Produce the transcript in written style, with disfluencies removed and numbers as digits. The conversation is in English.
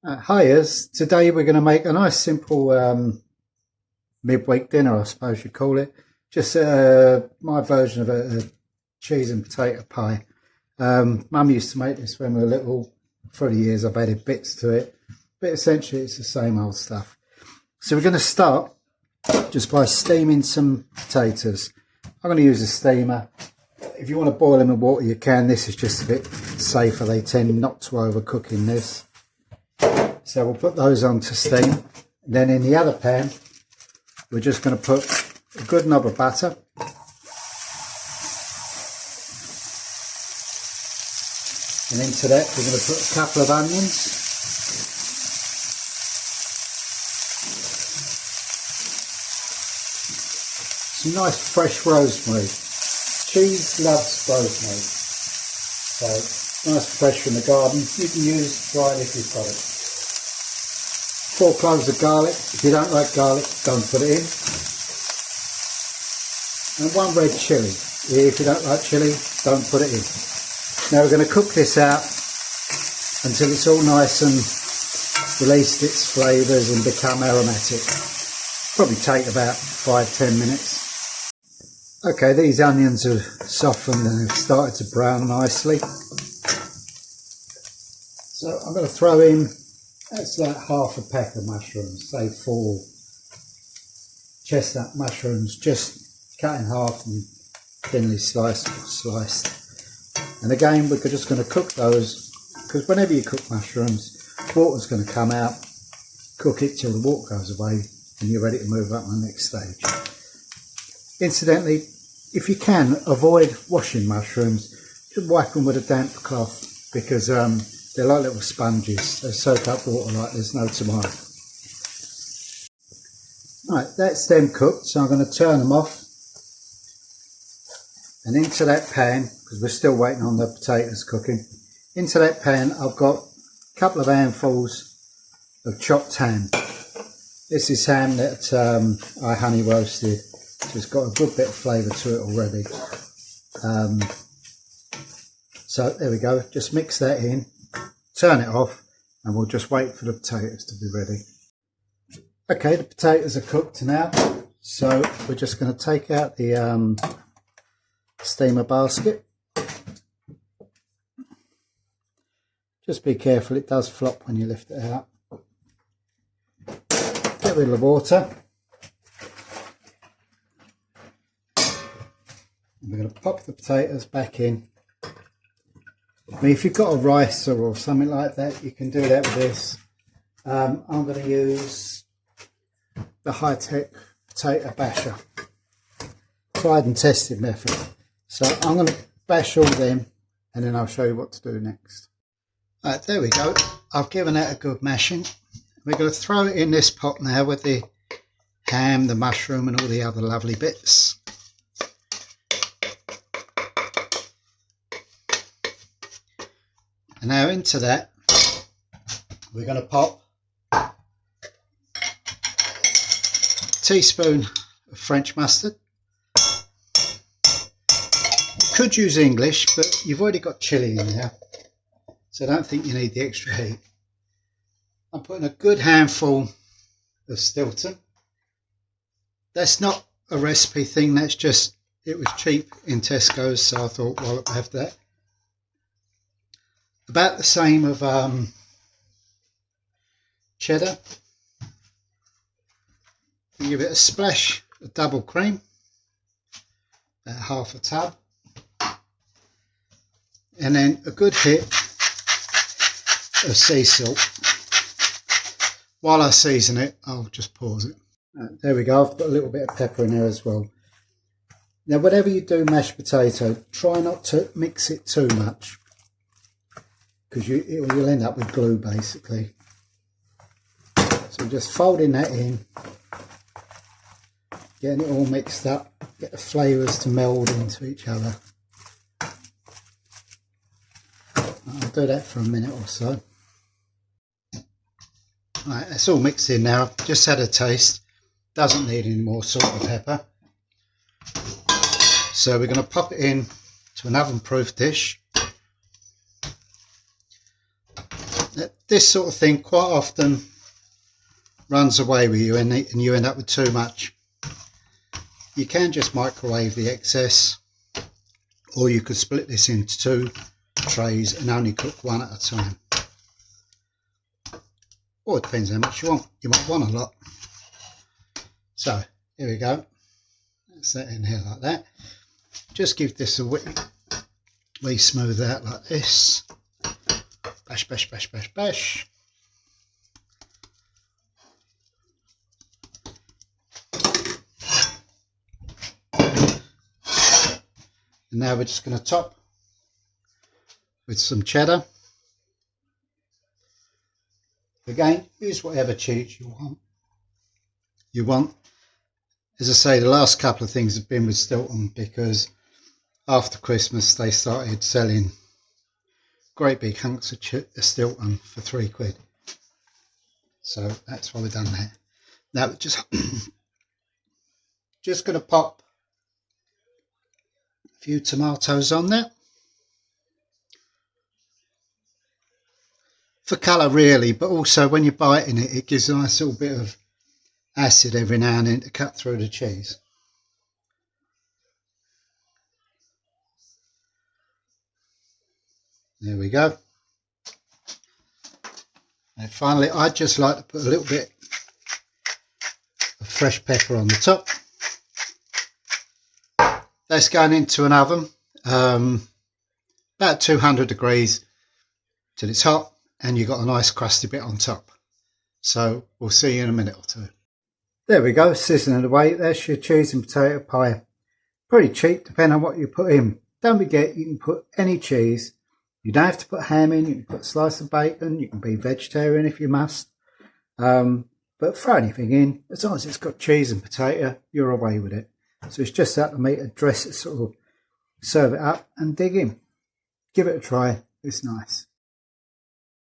Hiya, today we're going to make a nice simple midweek dinner, I suppose you'd call it. Just my version of a cheese and potato pie. Mum used to make this when we were little. For the years I've added bits to it, but essentially it's the same old stuff. So we're going to start just by steaming some potatoes. I'm going to use a steamer. If you want to boil them in water you can. This is just a bit safer. They tend not to overcook in this. So we'll put those on to steam. Then in the other pan we're just going to put a good knob of butter. And into that we're going to put a couple of onions. Some nice fresh rosemary. Cheese loves rosemary. So nice fresh from the garden. You can use dried if you've got it. 4 cloves of garlic. If you don't like garlic, don't put it in. And 1 red chilli. If you don't like chilli, don't put it in. Now we're going to cook this out until it's all nice and released its flavours and become aromatic. Probably take about 5-10 minutes. Okay, these onions have softened and have started to brown nicely. So I'm going to throw in, that's like half a peck of mushrooms, say 4 chestnut mushrooms, just cut in half and thinly sliced. And again, we're just going to cook those, because whenever you cook mushrooms, water's going to come out. Cook it till the water goes away and you're ready to move up on the next stage. Incidentally, if you can, avoid washing mushrooms. Just wipe them with a damp cloth, because they're like little sponges. They soak up water like there's no tomorrow. Right, that's them cooked, so I'm going to turn them off. And into that pan, because we're still waiting on the potatoes cooking, into that pan I've got a couple of handfuls of chopped ham. This is ham that I honey roasted, so it's got a good bit of flavour to it already. So there we go, just mix that in, turn it off, and we'll just wait for the potatoes to be ready. Okay, the potatoes are cooked now, so we're just going to take out the steamer basket. Just be careful, it does flop when you lift it out. Get rid of the water. We're going to pop the potatoes back in. I mean, if you've got a ricer or something like that, you can do that with this. I'm going to use the high-tech potato basher. Tried and tested method. So I'm going to bash all them and then I'll show you what to do next. Right, there we go. I've given that a good mashing. We're going to throw it in this pot now with the ham, the mushroom and all the other lovely bits. And now into that we're going to pop a teaspoon of French mustard. You could use English, but you've already got chilli in there, so I don't think you need the extra heat. I'm putting a good handful of stilton. That's not a recipe thing, that's just, it was cheap in Tesco's, so I thought, well, I'll have that. About the same of cheddar. You give it a splash of double cream, about half a tub, and then a good hit of sea salt. While I season it, I'll just pause it. There we go, I've got a little bit of pepper in there as well. Now whenever you do mashed potato, try not to mix it too much, because you'll end up with glue basically. So just folding that in, getting it all mixed up, get the flavours to meld into each other. I'll do that for a minute or so. Right, it's all mixed in now. I've just had a taste. Doesn't need any more salt and pepper. So we're going to pop it in to an oven-proof dish. this sort of thing quite often runs away with you and you end up with too much. You can just microwave the excess, or you could split this into 2 trays and only cook one at a time. Or it depends how much you want. You might want a lot. So here we go. That's that in here like that. Just give this a wee smooth out like this. Bash, bash, bash, bash, bash. And now we're just going to top with some cheddar. Again, use whatever cheese you want. As I say, the last couple of things have been with Stilton, because after Christmas they started selling great big hunks of Stilton for £3. So that's why we've done that. Now we're just going to pop a few tomatoes on there. For colour really, but also when you're biting it, it gives a nice little bit of acid every now and then to cut through the cheese. There we go. And finally, I'd just like to put a little bit of fresh pepper on the top. That's going into an oven, about 200 degrees till it's hot, and you've got a nice crusty bit on top. So we'll see you in a minute or two. There we go, sizzling away. There's your cheese and potato pie. Pretty cheap depending on what you put in. Don't forget, you can put any cheese. You don't have to put ham in. You can put a slice of bacon. You can be vegetarian if you must. But throw anything in. As long as it's got cheese and potato, you're away with it. So it's just up to me to dress it, sort of serve it up and dig in. Give it a try. It's nice.